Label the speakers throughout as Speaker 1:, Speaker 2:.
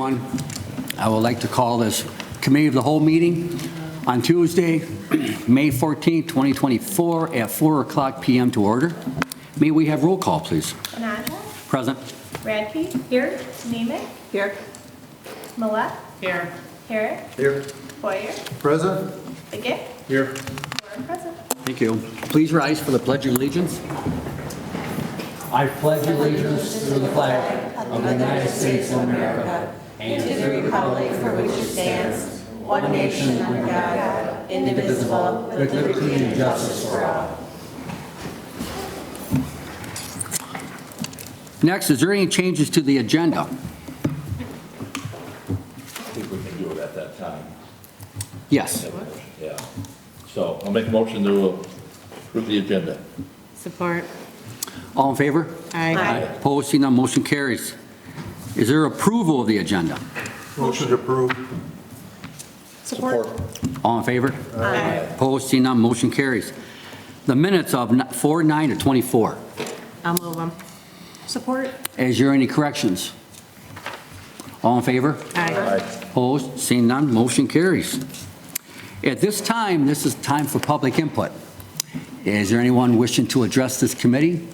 Speaker 1: everyone. I would like to call this Committee of the Whole meeting on Tuesday, May 14, 2024 at 4:00 p.m. to order. May we have roll call, please?
Speaker 2: Banaszak.
Speaker 1: Present.
Speaker 2: Radke. Here. Nemec. Here. Millette. Here. Herrick.
Speaker 3: Here.
Speaker 2: Boyer.
Speaker 3: Present.
Speaker 2: Biggett.
Speaker 3: Here.
Speaker 2: Warren present.
Speaker 1: Thank you. Please rise for the Pledge of Allegiance. I pledge allegiance to the flag of the United States of America and to the republic for which it stands, one nation under God, indivisible, with liberty and justice for all. Next, is there any changes to the agenda?
Speaker 4: I think we can do it at that time.
Speaker 1: Yes.
Speaker 4: Yeah. So I'll make a motion to approve the agenda.
Speaker 5: Support.
Speaker 1: All in favor?
Speaker 5: Aye.
Speaker 1: Opposed, seeing none, motion carries. Is there approval of the agenda?
Speaker 3: Motion to approve.
Speaker 2: Support.
Speaker 1: All in favor?
Speaker 5: Aye.
Speaker 1: Opposed, seeing none, motion carries. The minutes of 4/9/24.
Speaker 5: I'll move them.
Speaker 2: Support.
Speaker 1: Is there any corrections? All in favor?
Speaker 5: Aye.
Speaker 1: Opposed, seeing none, motion carries. At this time, this is time for public input. Is there anyone wishing to address this committee?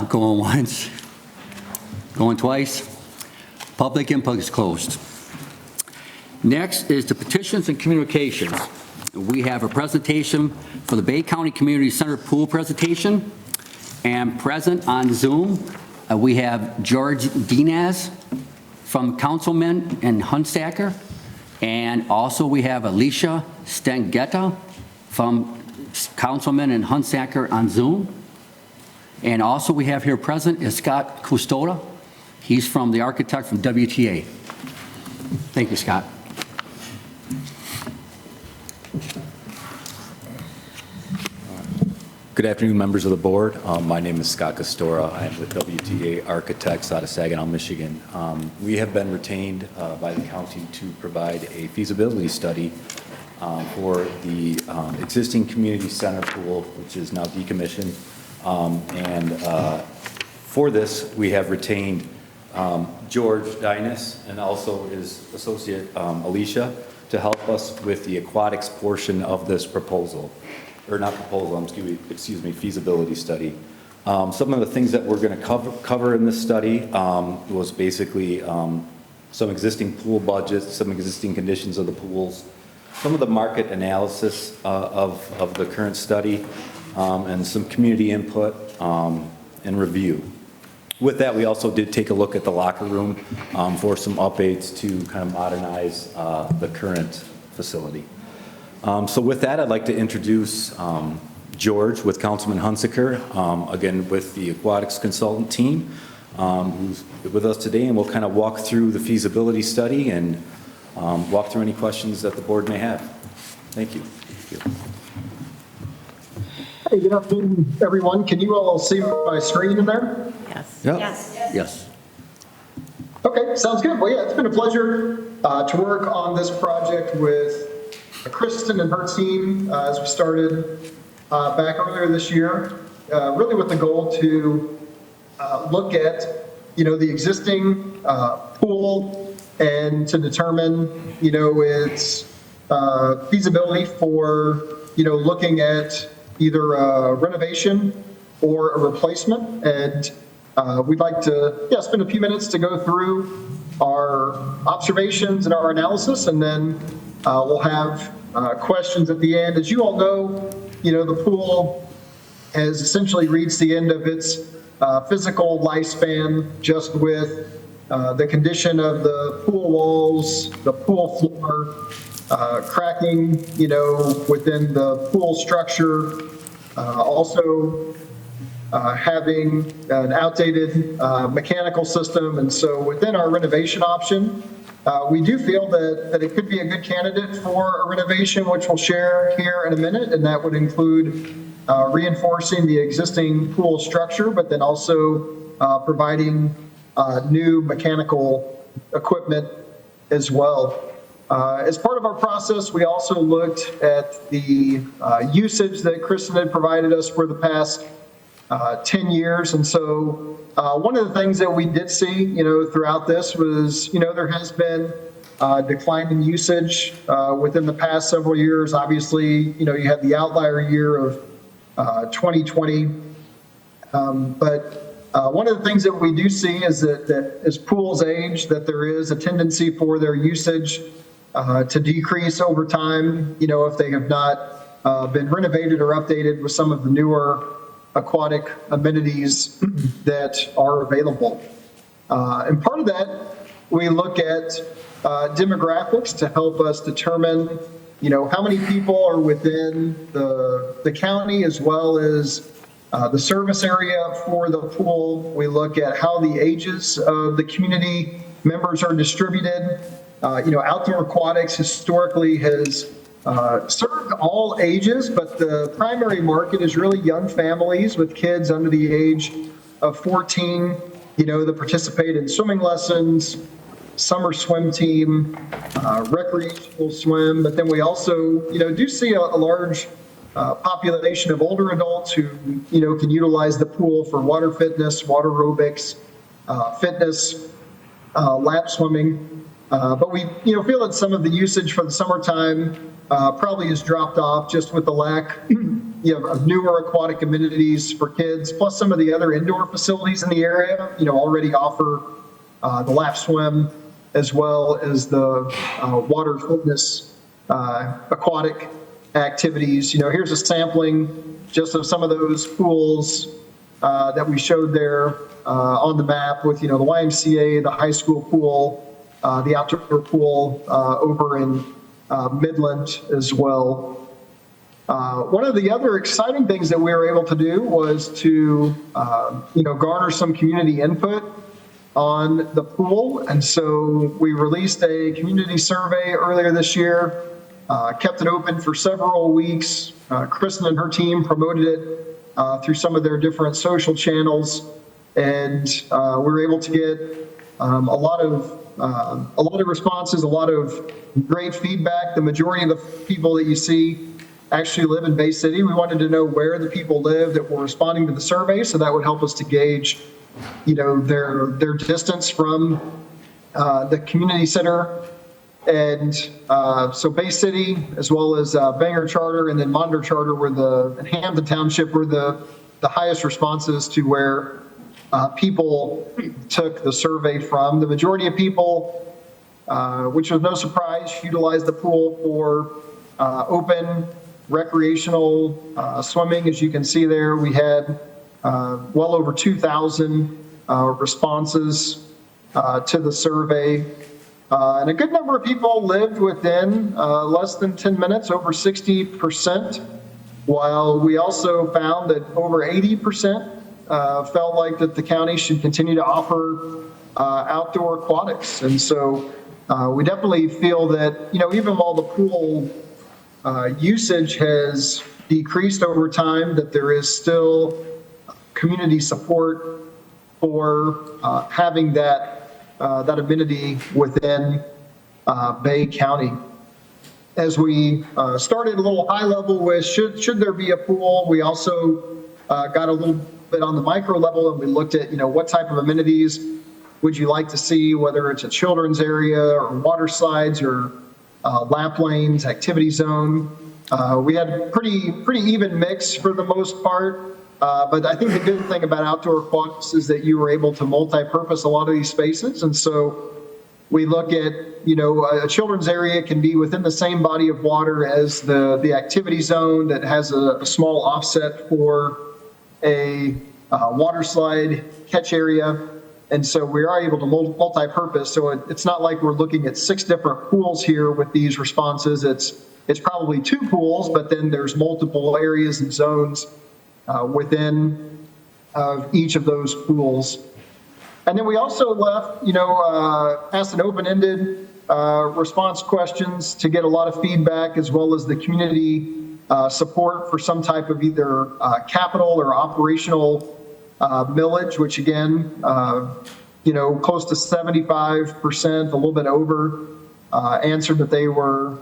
Speaker 1: Going once, going twice. Public input is closed. Next is the petitions and communications. We have a presentation for the Bay County Community Center pool presentation. And present on Zoom, we have George Dinaz from Councilman in Hunsaker. And also we have Alicia Stengetta from Councilman in Hunsaker on Zoom. And also we have here present is Scott Custoda. He's from the architect from WTA. Thank you, Scott.
Speaker 6: Good afternoon, members of the board. My name is Scott Castora. I am with WTA Architects out of Saginaw, Michigan. We have been retained by the county to provide a feasibility study for the existing community center pool, which is now decommissioned. For this, we have retained George Dinus and also his associate Alicia to help us with the aquatics portion of this proposal. Or not proposal, excuse me, feasibility study. Some of the things that we're going to cover in this study was basically some existing pool budgets, some existing conditions of the pools, some of the market analysis of the current study, and some community input and review. With that, we also did take a look at the locker room for some updates to kind of modernize the current facility. So with that, I'd like to introduce George with Councilman Hunsaker, again with the aquatics consultant team, who's with us today, and we'll kind of walk through the feasibility study and walk through any questions that the board may have. Thank you. Thank you.
Speaker 7: Hey, good afternoon, everyone. Can you all see my screen in there?
Speaker 5: Yes.
Speaker 1: Yep.
Speaker 2: Yes.
Speaker 1: Yes.
Speaker 7: Okay, sounds good. Well, yeah, it's been a pleasure to work on this project with Kristen and her team as we started back earlier this year, really with the goal to look at, the existing pool and to determine, its feasibility for, looking at either a renovation or a replacement. And we'd like to, spend a few minutes to go through our observations and our analysis, and then we'll have questions at the end. As you all know, the pool has essentially reached the end of its physical lifespan, just with the condition of the pool walls, the pool floor, cracking, within the pool structure, also having an outdated mechanical system. And so within our renovation option, we do feel that it could be a good candidate for a renovation, which we'll share here in a minute, and that would include reinforcing the existing pool structure, but then also providing new mechanical equipment as well. As part of our process, we also looked at the usage that Kristen had provided us for the past 10 years. And so one of the things that we did see, throughout this was, there has been decline in usage within the past several years. Obviously, you had the outlier year of 2020. But one of the things that we do see is that as pools age, that there is a tendency for their usage to decrease over time, if they have not been renovated or updated with some of the newer aquatic amenities that are available. And part of that, we look at demographics to help us determine, how many people are within the county as well as the service area for the pool. We look at how the ages of the community members are distributed. Outdoor aquatics historically has served all ages, but the primary market is really young families with kids under the age of 14, that participate in swimming lessons, summer swim team, recreational swim. But then we also, do see a large population of older adults who, can utilize the pool for water fitness, water aerobics, fitness, lap swimming. But we, feel that some of the usage for the summertime probably has dropped off just with the lack, of newer aquatic amenities for kids, plus some of the other indoor facilities in the area, already offer the lap swim as well as the water fitness aquatic activities. Here's a sampling just of some of those pools that we showed there on the map with, the YMCA, the high school pool, the outdoor pool over in Midland as well. One of the other exciting things that we were able to do was to, garner some community input on the pool. And so we released a community survey earlier this year, kept it open for several weeks. Kristen and her team promoted it through some of their different social channels. And we were able to get a lot of responses, a lot of great feedback. The majority of the people that you see actually live in Bay City. We wanted to know where the people live that were responding to the survey, so that would help us to gauge, their distance from the community center. And so Bay City, as well as Bangor Charter and then Monder Charter, and Hampton Township were the highest responses to where people took the survey from. The majority of people, which was no surprise, utilized the pool for open recreational swimming. As you can see there, we had well over 2,000 responses to the survey. And a good number of people lived within less than 10 minutes, over 60%, while we also found that over 80% felt like that the county should continue to offer outdoor aquatics. And so we definitely feel that, even while the pool usage has decreased over time, that there is still community support for having that amenity within Bay County. As we started a little high level with should there be a pool, we also got a little bit on the micro level, and we looked at, what type of amenities would you like to see, whether it's a children's area or water slides or lap lanes, activity zone. We had a pretty even mix for the most part. But I think the good thing about outdoor aquatics is that you were able to multi-purpose a lot of these spaces. And so we look at, a children's area can be within the same body of water as the activity zone that has a small offset for a water slide catch area. And so we are able to multi-purpose. So it's not like we're looking at 6 different pools here with these responses. It's probably 2 pools, but then there's multiple areas and zones within each of those pools. And then we also left, asked an open-ended response questions to get a lot of feedback, as well as the community support for some type of either capital or operational millage, which again, close to 75%, a little bit over, answered that they were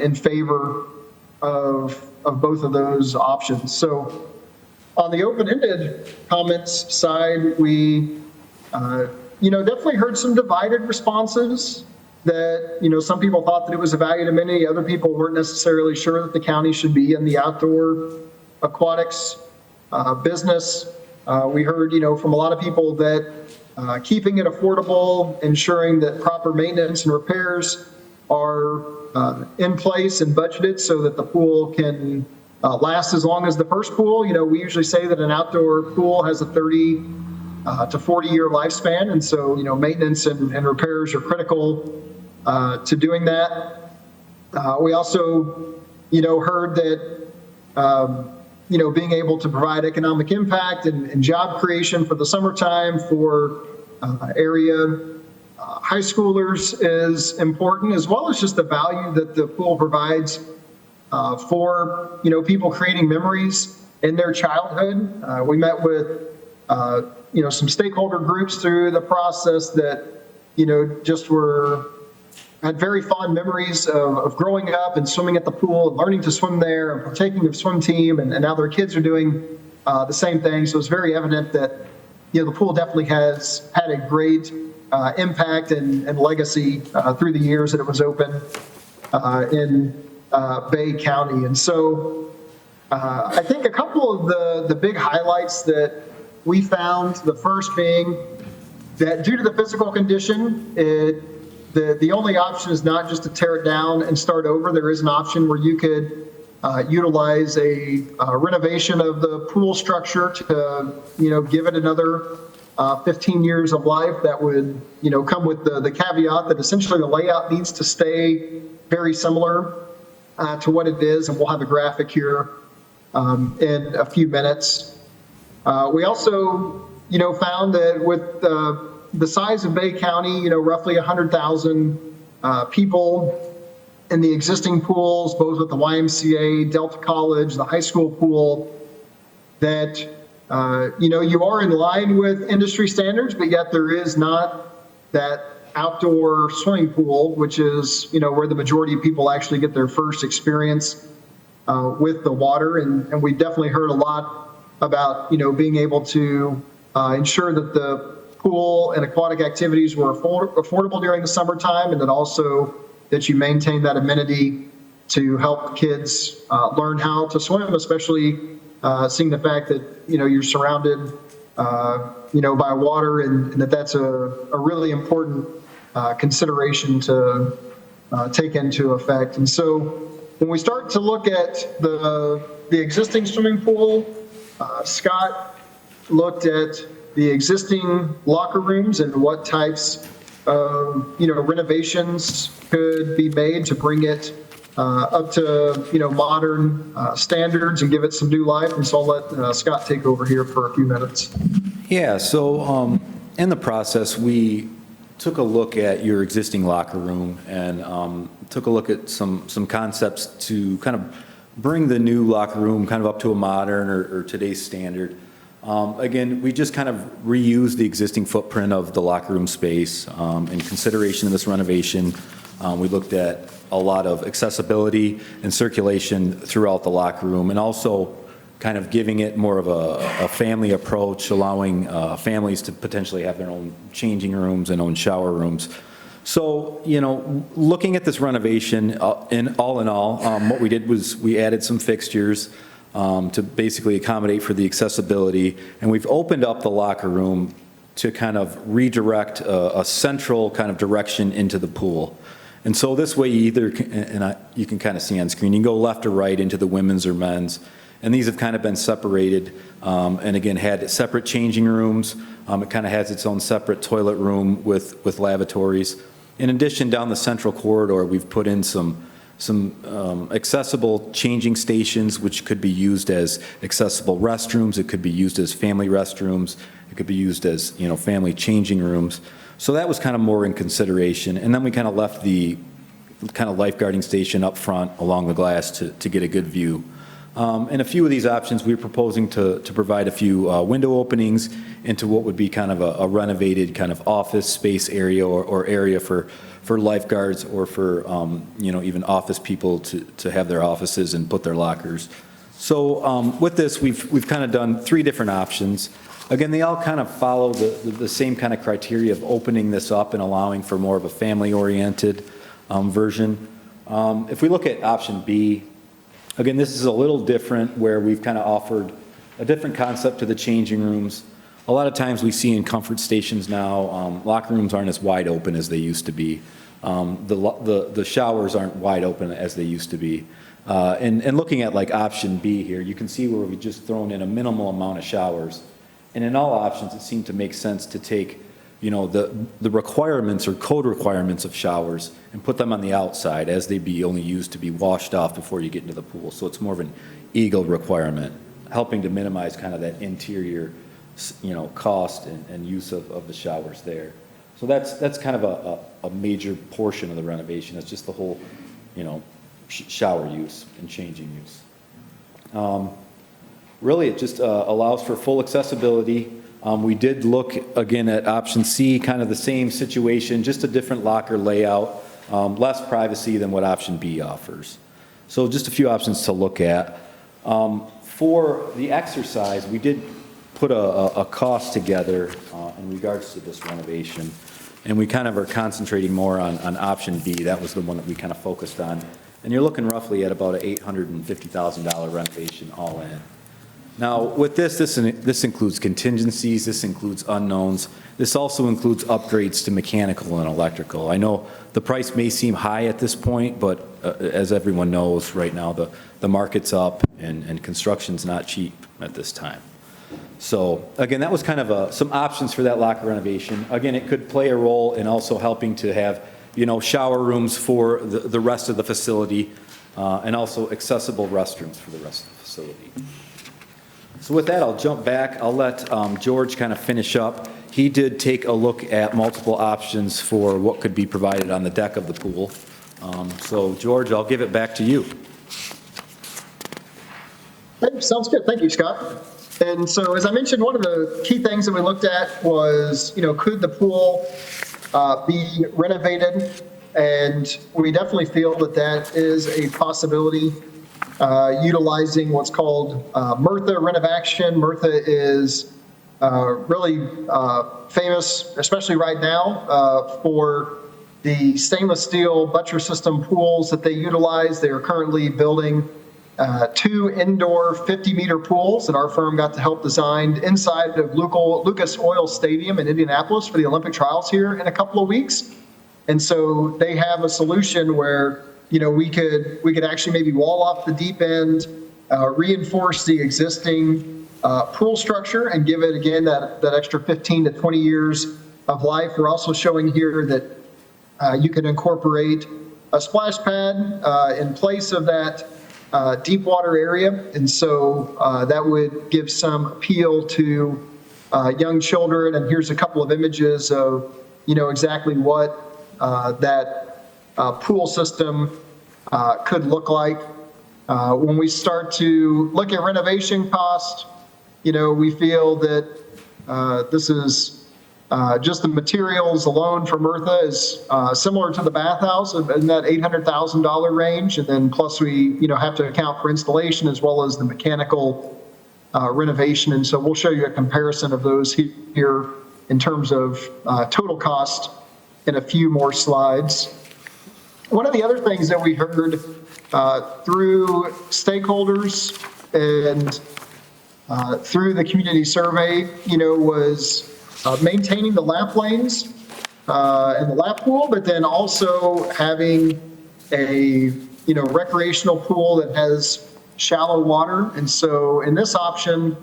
Speaker 7: in favor of both of those options. So On the open-ended comments side, we, definitely heard some divided responses that, some people thought that it was a valued amenity, other people weren't necessarily sure that the county should be in the outdoor aquatics business. We heard, from a lot of people that keeping it affordable, ensuring that proper maintenance and repairs are in place and budgeted so that the pool can last as long as the first pool. We usually say that an outdoor pool has a 30 to 40-year lifespan, and so, maintenance and repairs are critical to doing that. We also, heard that, being able to provide economic impact and job creation for the summertime for area high schoolers is important, as well as just the value that the pool provides for, people creating memories in their childhood. We met with, some stakeholder groups through the process that, just had very fond memories of growing up and swimming at the pool and learning to swim there and partaking of swim team, and now their kids are doing the same thing. So it's very evident that, the pool definitely has had a great impact and legacy through the years that it was open in Bay County. And so I think a couple of the big highlights that we found, the first being that due to the physical condition, the only option is not just to tear it down and start over. There is an option where you could utilize a renovation of the pool structure to, give it another 15 years of life. That would, come with the caveat that essentially the layout needs to stay very similar to what it is, and we'll have a graphic here in a few minutes. We also, found that with the size of Bay County, roughly 100,000 people in the existing pools, both with the YMCA, Delta College, the high school pool, that, you are in line with industry standards, but yet there is not that outdoor swimming pool, which is, where the majority of people actually get their first experience with the water. And we definitely heard a lot about, being able to ensure that the pool and aquatic activities were affordable during the summertime, and that also that you maintain that amenity to help kids learn how to swim, especially seeing the fact that, you're surrounded, by water, and that's a really important consideration to take into effect. And so when we start to look at the existing swimming pool, Scott looked at the existing locker rooms and what types of, renovations could be made to bring it up to, modern standards and give it some new life. And so I'll let Scott take over here for a few minutes.
Speaker 6: Yeah, so in the process, we took a look at your existing locker room and took a look at some concepts to kind of bring the new locker room kind of up to a modern or today's standard. Again, we just kind of reused the existing footprint of the locker room space. In consideration of this renovation, we looked at a lot of accessibility and circulation throughout the locker room, and also kind of giving it more of a family approach, allowing families to potentially have their own changing rooms and own shower rooms. So, looking at this renovation, in all, what we did was we added some fixtures to basically accommodate for the accessibility, and we've opened up the locker room to kind of redirect a central kind of direction into the pool. And so this way, you can kind of see on screen, you can go left or right into the women's or men's, and these have kind of been separated, and again, had separate changing rooms. It kind of has its own separate toilet room with lavatories. In addition, down the central corridor, we've put in some accessible changing stations, which could be used as accessible restrooms. It could be used as family restrooms. It could be used as, family changing rooms. So that was kind of more in consideration. And then we kind of left the kind of lifeguarding station up front along the glass to get a good view. And a few of these options, we were proposing to provide a few window openings into what would be kind of a renovated kind of office space area or area for lifeguards, or for, even office people to have their offices and put their lockers. So with this, we've kind of done 3 different options. Again, they all kind of follow the same kind of criteria of opening this up and allowing for more of a family-oriented version. If we look at option B, again, this is a little different where we've kind of offered a different concept to the changing rooms. A lot of times we see in comfort stations now, locker rooms aren't as wide open as they used to be. The showers aren't wide open as they used to be. And looking at like option B here, you can see where we've just thrown in a minimal amount of showers. And in all options, it seemed to make sense to take, the requirements or code requirements of showers and put them on the outside as they'd be only used to be washed off before you get into the pool. So it's more of an EGLE requirement, helping to minimize kind of that interior, cost and use of the showers there. So that's kind of a major portion of the renovation. It's just the whole, shower use and changing use. Really, it just allows for full accessibility. We did look again at option C, kind of the same situation, just a different locker layout, less privacy than what option B offers. So just a few options to look at. For the exercise, we did put a cost together in regards to this renovation, and we kind of are concentrating more on option B. That was the one that we kind of focused on. And you're looking roughly at about an $850,000 renovation all in. Now, with this includes contingencies, this includes unknowns. This also includes upgrades to mechanical and electrical. I know the price may seem high at this point, but as everyone knows right now, the market's up and construction's not cheap at this time. So again, that was kind of some options for that locker renovation. Again, it could play a role in also helping to have, shower rooms for the rest of the facility and also accessible restrooms for the rest of the facility. So with that, I'll jump back. I'll let George kind of finish up. He did take a look at multiple options for what could be provided on the deck of the pool. So George, I'll give it back to you.
Speaker 7: Hey, sounds good. Thank you, Scott. And so, as I mentioned, one of the key things that we looked at was, could the pool be renovated? And we definitely feel that that is a possibility. Utilizing what's called MRTHA Renovaction. MRTHA is really famous, especially right now, for the stainless steel buttress system pools that they utilize. They are currently building 2 indoor 50-meter pools that our firm got to help design inside of Lucas Oil Stadium in Indianapolis for the Olympic trials here in a couple of weeks. And so they have a solution where we could actually maybe wall off the deep end, reinforce the existing pool structure and give it, again, that extra 15 to 20 years of life. We're also showing here that you can incorporate a splash pad in place of that deep water area. And so that would give some appeal to young children. And here's a couple of images of, exactly what that pool system could look like. When we start to look at renovation cost, we feel that this is just the materials alone for MRTHA is similar to the bathhouse in that $800,000 range. And then plus we, have to account for installation as well as the mechanical renovation. And so we'll show you a comparison of those here in terms of total cost in a few more slides. One of the other things that we heard through stakeholders and through the community survey, was maintaining the lap lanes and the lap pool, but then also having a recreational pool that has shallow water. And so in this option,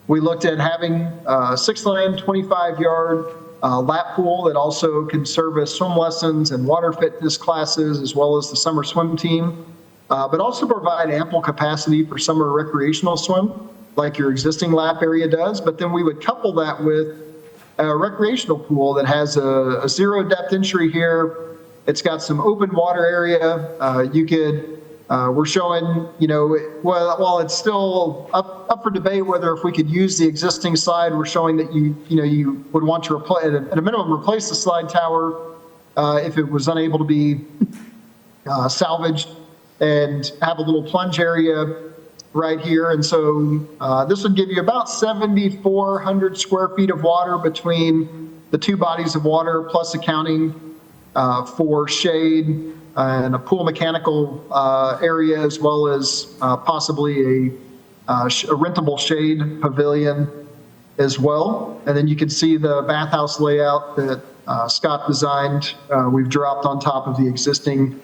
Speaker 7: we looked at having a 6-lane, 25-yard lap pool that also can service swim lessons and water fitness classes, as well as the summer swim team, but also provide ample capacity for summer recreational swim, like your existing lap area does. But then we would couple that with a recreational pool that has a 0 depth entry here. It's got some open water area. You could, we're showing, while it's still up for debate whether if we could use the existing slide, we're showing that you would want to at a minimum replace the slide tower if it was unable to be salvaged, and have a little plunge area right here. And so this would give you about 7,400 square feet of water between the two bodies of water, plus accounting for shade and a pool mechanical area, as well as possibly a rentable shade pavilion as well. And then you can see the bathhouse layout that Scott designed. We've dropped on top of the existing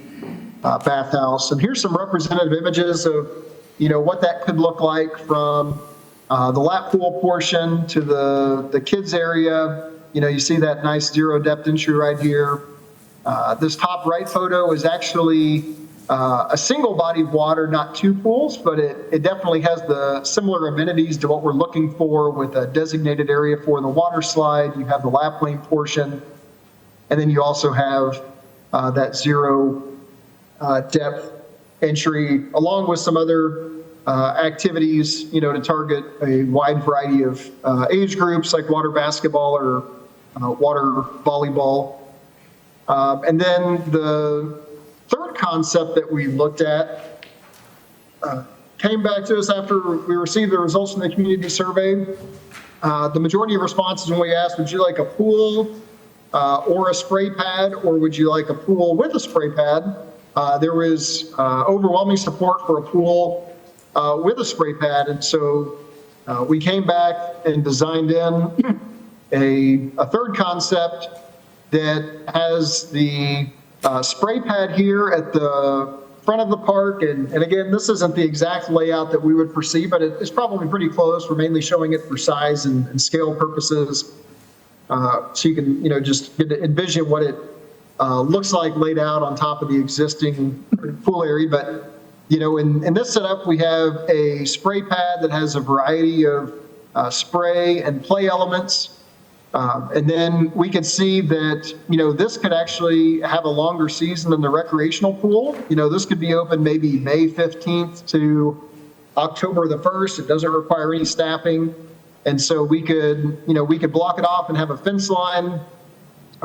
Speaker 7: bathhouse. And here's some representative images of, what that could look like from the lap pool portion to the kids area. You see that nice zero depth entry right here. This top right photo is actually a single body of water, not two pools, but it definitely has the similar amenities to what we're looking for with a designated area for the water slide. You have the lap lane portion, and then you also have that zero depth entry, along with some other activities, to target a wide variety of age groups, like water basketball or water volleyball. And then the third concept that we looked at came back to us after we received the results from the community survey. The majority of responses when we asked, would you like a pool or a spray pad, or would you like a pool with a spray pad? There was overwhelming support for a pool with a spray pad. And so we came back and designed in a third concept that has the spray pad here at the front of the park. And again, this isn't the exact layout that we would foresee, but it's probably pretty close. We're mainly showing it for size and scale purposes. So you can, just get to envision what it looks like laid out on top of the existing pool area. But, in this setup, we have a spray pad that has a variety of spray and play elements. And then we could see that, this could actually have a longer season than the recreational pool. This could be open maybe May 15th to October the 1st. It doesn't require any staffing. And so we could block it off and have a fence line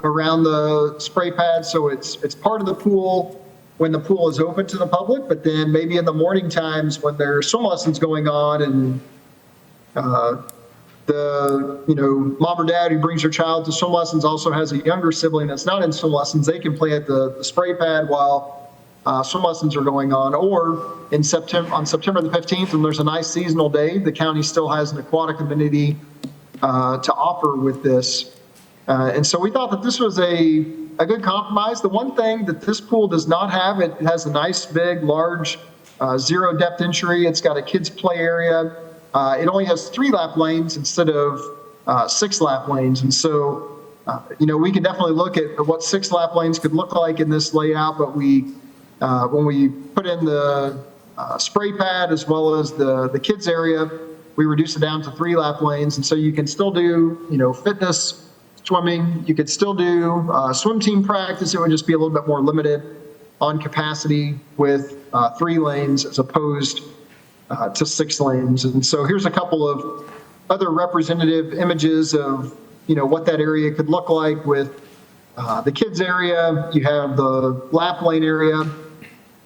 Speaker 7: around the spray pad. So it's part of the pool when the pool is open to the public, but then maybe in the morning times when there's swim lessons going on and the mom or dad who brings their child to swim lessons also has a younger sibling that's not in swim lessons, they can play at the spray pad while swim lessons are going on. Or on September the 15th, when there's a nice seasonal day, the county still has an aquatic amenity to offer with this. And so we thought that this was a good compromise. The one thing that this pool does not have, it has a nice, big, large, zero depth entry. It's got a kids play area. It only has 3 lap lanes instead of 6 lap lanes. And so, we can definitely look at what 6 lap lanes could look like in this layout, but when we put in the spray pad as well as the kids area, we reduce it down to 3 lap lanes. And so you can still do, fitness, swimming. You could still do swim team practice. It would just be a little bit more limited on capacity with 3 lanes as opposed to 6 lanes. And so here's a couple of other representative images of, what that area could look like with the kids area. You have the lap lane area,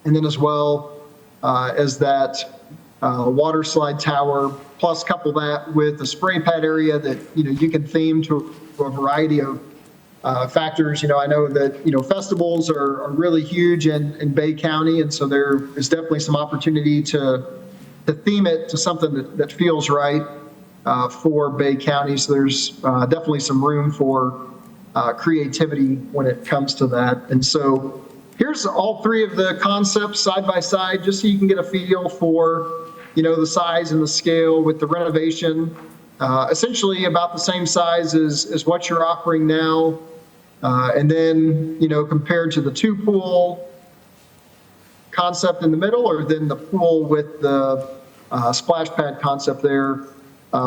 Speaker 7: and then as well as that water slide tower, plus couple that with the spray pad area that, you can theme to a variety of factors. I know that, festivals are really huge in Bay County. And so there is definitely some opportunity to theme it to something that feels right for Bay County. So there's definitely some room for creativity when it comes to that. And so here's all 3 of the concepts side by side, just so you can get a feel for, the size and the scale with the renovation. Essentially about the same size as what you're offering now. And then, compared to the 2 pool concept in the middle, or then the pool with the splash pad concept there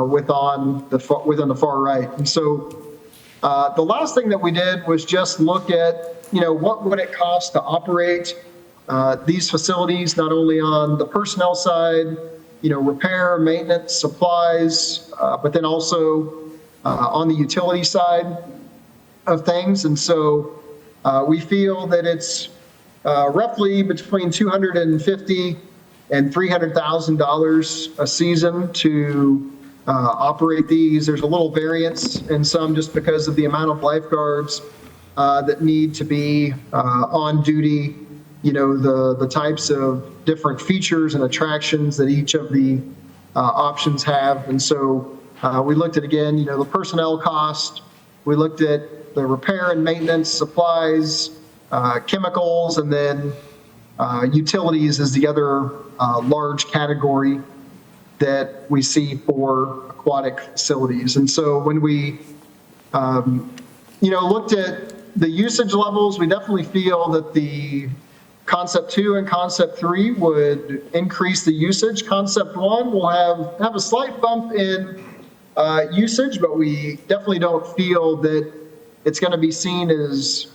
Speaker 7: within the far right. And so the last thing that we did was just look at, what would it cost to operate these facilities, not only on the personnel side, repair, maintenance, supplies, but then also on the utility side of things. And so we feel that it's roughly between $250 and $300,000 a season to operate these. There's a little variance in some just because of the amount of lifeguards that need to be on duty, the types of different features and attractions that each of the options have. And so we looked at, again, the personnel cost. We looked at the repair and maintenance, supplies, chemicals, and then utilities is the other large category that we see for aquatic facilities. And so when we, looked at the usage levels, we definitely feel that the Concept 2 and Concept 3 would increase the usage. Concept 1 will have a slight bump in usage, but we definitely don't feel that it's going to be seen as,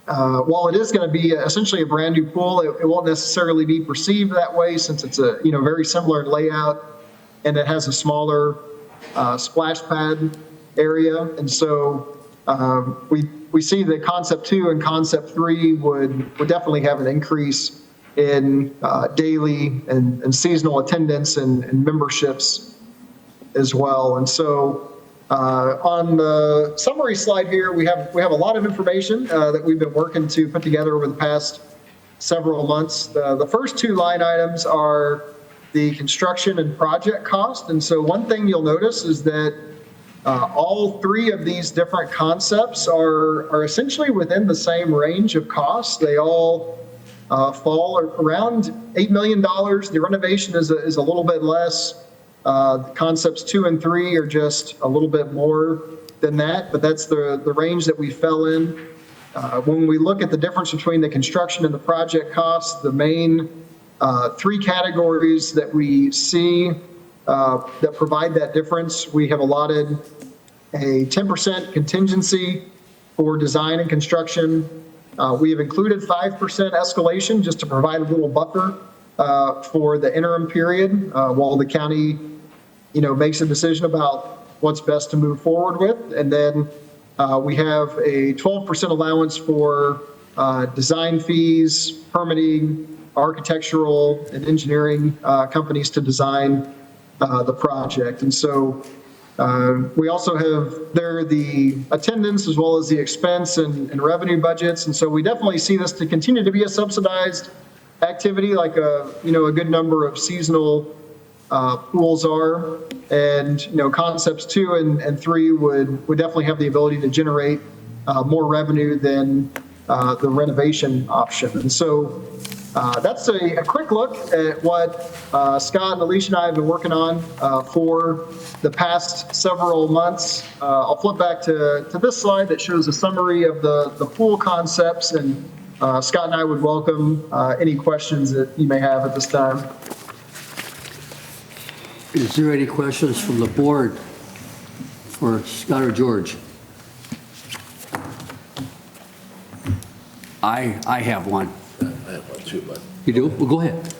Speaker 7: while it is going to be essentially a brand new pool, it won't necessarily be perceived that way since it's a very similar layout and it has a smaller splash pad area. And so we see that Concept 2 and Concept 3 would definitely have an increase in daily and seasonal attendance and memberships as well. And so on the summary slide here, we have a lot of information that we've been working to put together over the past several months. The first two line items are the construction and project cost. And so one thing you'll notice is that all three of these different concepts are essentially within the same range of costs. They all fall around $8 million. The renovation is a little bit less. Concepts 2 and 3 are just a little bit more than that, but that's the range that we fell in. When we look at the difference between the construction and the project costs, the main three categories that we see that provide that difference, we have allotted a 10% contingency for design and construction. We have included 5% escalation just to provide a little buffer for the interim period while the county, makes a decision about what's best to move forward with. And then we have a 12% allowance for design fees, permitting, architectural and engineering companies to design the project. And so we also have there the attendance as well as the expense and revenue budgets. And so we definitely see this to continue to be a subsidized activity like a good number of seasonal pools are. And, concepts 2 and 3 would definitely have the ability to generate more revenue than the renovation option. And so that's a quick look at what Scott and Alicia and I have been working on for the past several months. I'll flip back to this slide that shows a summary of the pool concepts, and Scott and I would welcome any questions that you may have at this time.
Speaker 1: Is there any questions from the board for Scott or George? I have one.
Speaker 4: I have one too, but.
Speaker 1: You do? Well, go ahead.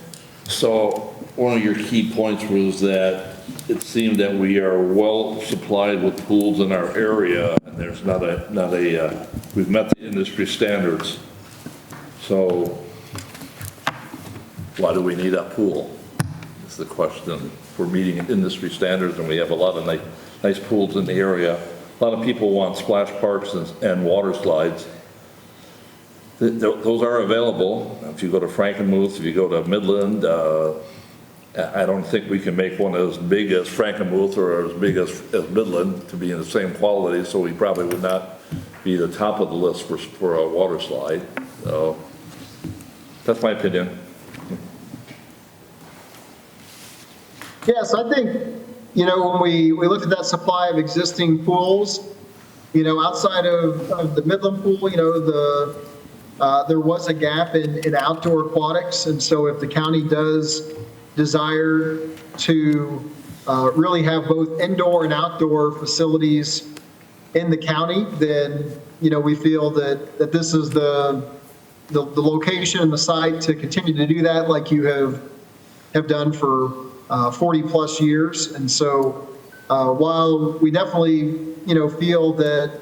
Speaker 4: So one of your key points was that it seemed that we are well supplied with pools in our area, and there's we've met the industry standards. So why do we need a pool? Is the question. We're meeting industry standards, and we have a lot of nice pools in the area. A lot of people want splash parks and water slides. Those are available. If you go to Frankenmuth, if you go to Midland, I don't think we can make one as big as Frankenmuth or as big as Midland to be in the same quality, so we probably would not be the top of the list for a water slide. So that's my opinion.
Speaker 7: Yes, I think, when we looked at that supply of existing pools, outside of the Midland pool, there was a gap in outdoor aquatics. And so if the county does desire to really have both indoor and outdoor facilities in the county, then, we feel that this is the location and the site to continue to do that like you have done for 40 plus years. And so while we definitely, feel that,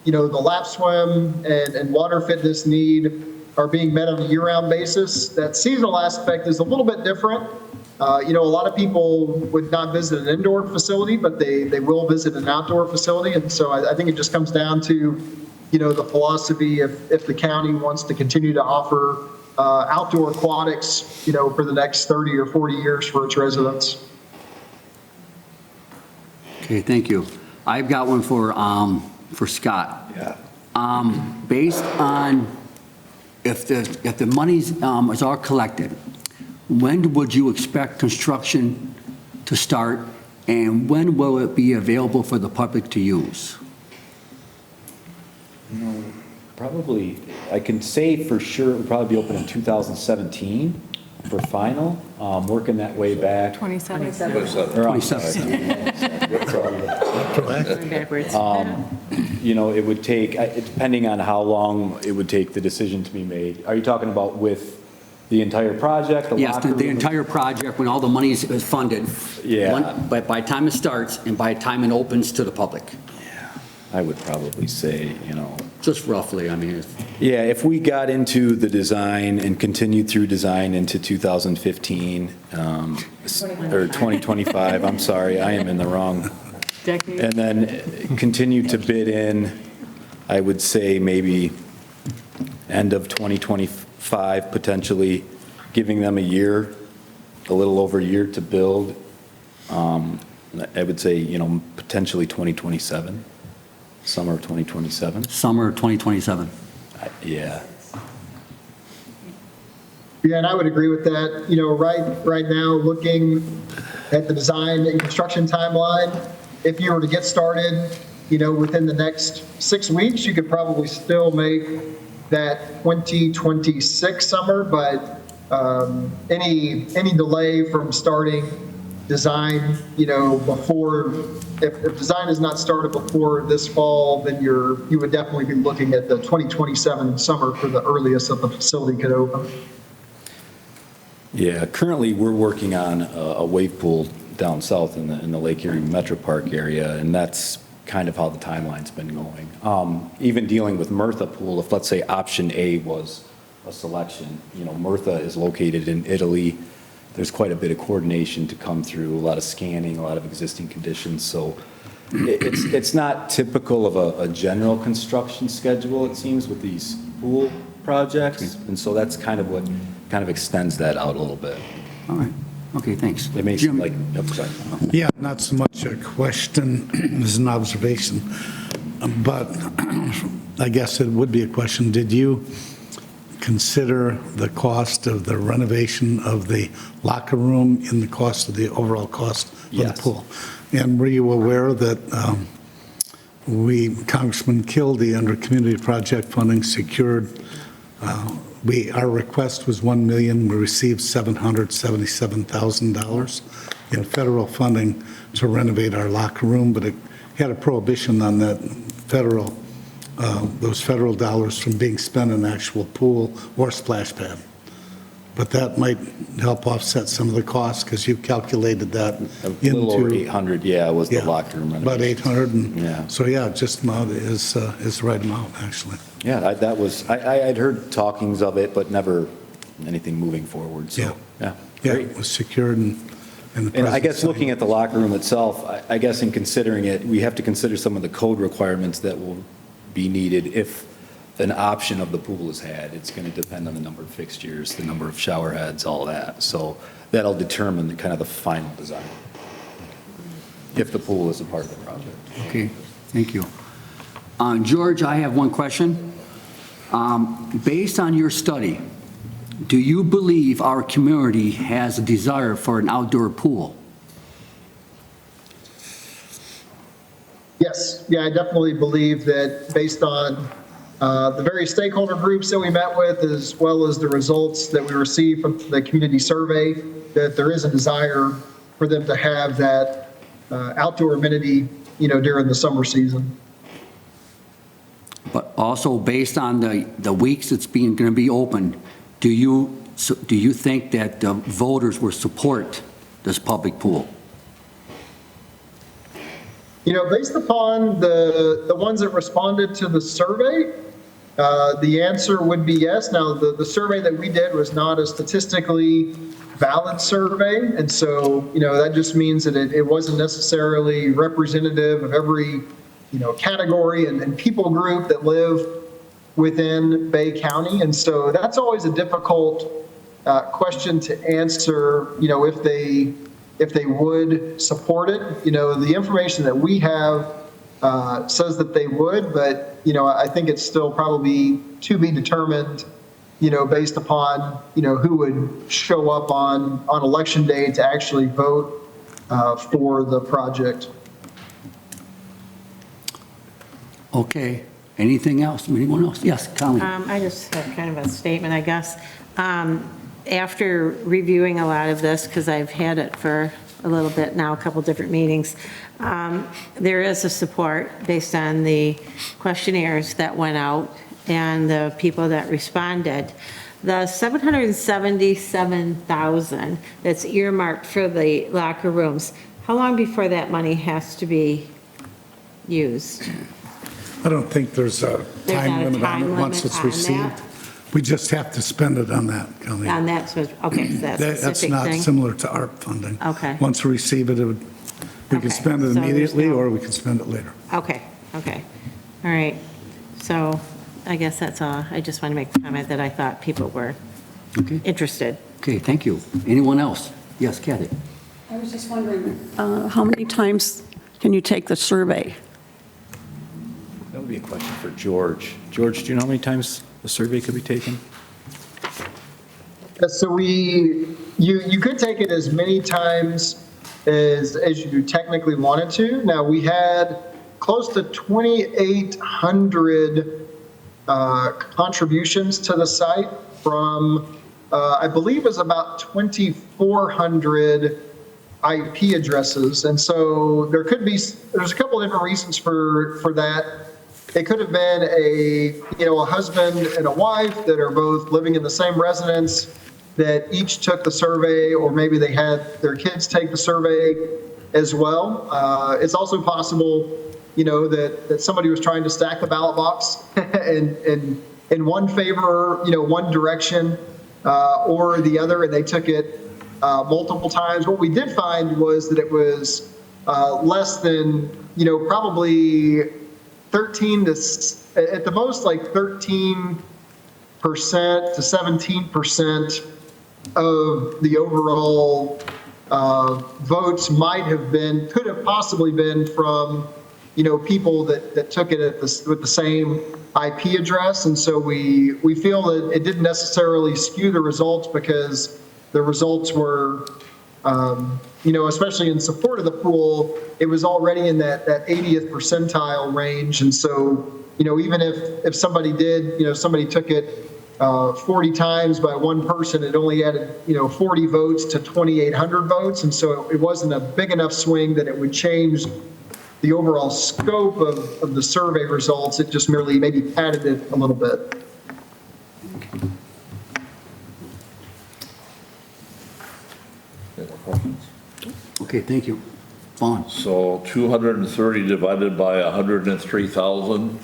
Speaker 7: the lap swim and water fitness need are being met on a year-round basis. That seasonal aspect is a little bit different. A lot of people would not visit an indoor facility, but they will visit an outdoor facility. And so I think it just comes down to, the philosophy if the county wants to continue to offer outdoor aquatics, for the next 30 or 40 years for its residents.
Speaker 1: Okay, thank you. I've got one for Scott.
Speaker 4: Yeah.
Speaker 1: Based on, if the monies is all collected, when would you expect construction to start, and when will it be available for the public to use?
Speaker 6: Probably, I can say for sure it would probably be open in 2017 for final, working that way back.
Speaker 5: 27.
Speaker 6: Or, I'm
Speaker 1: 27.
Speaker 5: Going backwards.
Speaker 6: It would take, depending on how long it would take the decision to be made. Are you talking about with the entire project?
Speaker 1: Yes,
Speaker 6: locker
Speaker 1: the
Speaker 6: room?
Speaker 1: entire project, when all the money is funded.
Speaker 6: Yeah.
Speaker 1: But by the time it starts and by the time it opens to the public,
Speaker 6: I would probably say,
Speaker 1: just roughly, I mean,
Speaker 6: yeah, if we got into the design and continued through design into 2015, or 2025, I'm sorry, I am in the wrong.
Speaker 5: Decade.
Speaker 6: And then continued to bid in, I would say maybe end of 2025, potentially giving them a year, a little over a year to build. I would say, potentially 2027, summer of 2027.
Speaker 1: summer of 2027.
Speaker 6: Yeah.
Speaker 7: Yeah, and I would agree with that. Right now, looking at the design and construction timeline, if you were to get started, within the next 6 weeks, you could probably still make that 2026 summer, but any delay from starting design, before, if design is not started before this fall, then you would definitely be looking at the 2027 summer for the earliest that the facility could open.
Speaker 6: Yeah, currently, we're working on a wave pool down south in the Lake Erie Metro Park area, and that's kind of how the timeline's been going. Even dealing with Murtha Pool, if let's say option A was a selection, Murtha is located in Italy. There's quite a bit of coordination to come through, a lot of scanning, a lot of existing conditions, so it's not typical of a general construction schedule, it seems, with these pool projects, and so that's kind of what kind of extends that out a little bit.
Speaker 1: All right, okay, thanks.
Speaker 6: It may seem
Speaker 1: Jim?
Speaker 6: like, oh, sorry.
Speaker 3: Yeah, not so much a question as an observation, but I guess it would be a question. Did you consider the cost of the renovation of the locker room in the cost of the overall cost of
Speaker 6: Yes.
Speaker 3: the pool? And were you aware that Congressman Kildee, under community project funding, secured, our request was $1 million, we received $777,000 in federal funding to renovate our locker room, but it had a prohibition on that those federal dollars from being spent in actual pool or splash pad. But that might help offset some of the costs, because you calculated that
Speaker 6: A little over
Speaker 3: into
Speaker 6: 800, yeah, was the locker room renovation.
Speaker 3: about 800, and
Speaker 6: Yeah.
Speaker 3: so yeah, just about is the right amount, actually.
Speaker 6: Yeah, that was, I'd heard talkings of it, but never anything moving forward, so,
Speaker 3: Yeah.
Speaker 6: yeah.
Speaker 3: Yeah,
Speaker 6: Great.
Speaker 3: it was secured and the
Speaker 6: And I
Speaker 3: president
Speaker 6: guess
Speaker 3: signed
Speaker 6: looking
Speaker 3: it.
Speaker 6: at the locker room itself, I guess in considering it, we have to consider some of the code requirements that will be needed if an option of the pool is had. It's going to depend on the number of fixtures, the number of shower heads, all that. So that'll determine the kind of the final design, if the pool is a part of the project.
Speaker 1: Okay, thank you. George, I have one question. Based on your study, do you believe our community has a desire for an outdoor pool?
Speaker 7: Yes, yeah, I definitely believe that based on the various stakeholder groups that we met with, as well as the results that we received from the community survey, that there is a desire for them to have that outdoor amenity, during the summer season.
Speaker 1: But also based on the weeks it's going to be open, do you think that the voters will support this public pool?
Speaker 7: Based upon the ones that responded to the survey, The answer would be yes. Now, the survey that we did was not a statistically valid survey, and so, that just means that it wasn't necessarily representative of every, category and people group that live within Bay County. And so that's always a difficult question to answer, if they would support it. The information that we have says that they would, but, I think it's still probably to be determined, based upon, who would show up on election day to actually vote for the project.
Speaker 1: Okay, anything else? Anyone else? Yes, Colleen?
Speaker 5: I just have kind of a statement, I guess. After reviewing a lot of this, because I've had it for a little bit now, a couple different meetings, there is a support based on the questionnaires that went out and the people that responded. The $777,000 that's earmarked for the locker rooms, how long before that money has to be used?
Speaker 3: I don't think there's a
Speaker 5: There's
Speaker 3: time
Speaker 5: not a
Speaker 3: limit on
Speaker 5: time
Speaker 3: it once
Speaker 5: limit
Speaker 3: it's
Speaker 5: on
Speaker 3: received.
Speaker 5: that?
Speaker 3: We just have to spend it on that, Kelly.
Speaker 5: On that, okay, so that's a
Speaker 3: That's
Speaker 5: specific
Speaker 3: not
Speaker 5: thing?
Speaker 3: similar to ARP funding.
Speaker 5: Okay.
Speaker 3: Once we receive it, we
Speaker 5: Okay,
Speaker 3: can spend it
Speaker 5: so there's
Speaker 3: immediately,
Speaker 5: no-
Speaker 3: or we can spend it later.
Speaker 5: Okay, all right. So I guess that's all. I just want to make the comment that I thought people were
Speaker 1: Okay,
Speaker 5: interested.
Speaker 1: okay, thank you. Anyone else? Yes, Kathy?
Speaker 8: I was just wondering, how many times can you take the survey?
Speaker 6: That would be a question for George. George, do you know how many times the survey could be taken?
Speaker 7: So you could take it as many times as you technically wanted to. Now, we had close to 2,800 contributions to the site from, I believe it was about 2,400 IP addresses. And so there's a couple of different reasons for that. It could have been a husband and a wife that are both living in the same residence that each took the survey, or maybe they had their kids take the survey as well. It's also possible, that somebody was trying to stack the ballot box and in one favor, one direction or the other, and they took it multiple times. What we did find was that it was less than, probably 13 to, at the most, like 13% to 17% of the overall votes could have possibly been from, people that took it with the same IP address. And so we feel that it didn't necessarily skew the results, because the results were, especially in support of the pool, it was already in that 80th percentile range. And so, even if somebody did, somebody took it 40 times by one person, it only added, 40 votes to 2,800 votes. And so it wasn't a big enough swing that it would change the overall scope of the survey results. It just merely maybe padded it a little bit.
Speaker 4: Any more questions?
Speaker 1: Okay, thank you. Vaughn?
Speaker 4: So 230 divided by 103,000,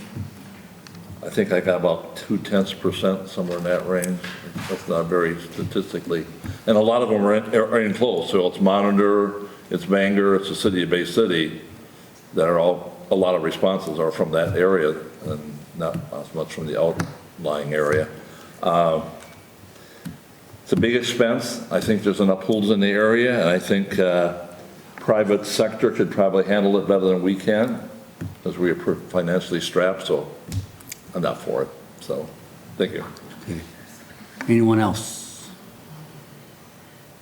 Speaker 4: I think I got about 0.2%, somewhere in that range. That's not very statistically. And a lot of them are enclosed, so it's Monitor, it's Bangor, it's the city of Bay City, that are all, a lot of responses are from that area, and not as much from the outlying area. It's a big expense. I think there's enough pools in the area, and I think private sector could probably handle it better than we can, as we are financially strapped, so I'm not for it. So, thank you.
Speaker 1: Okay. Anyone else?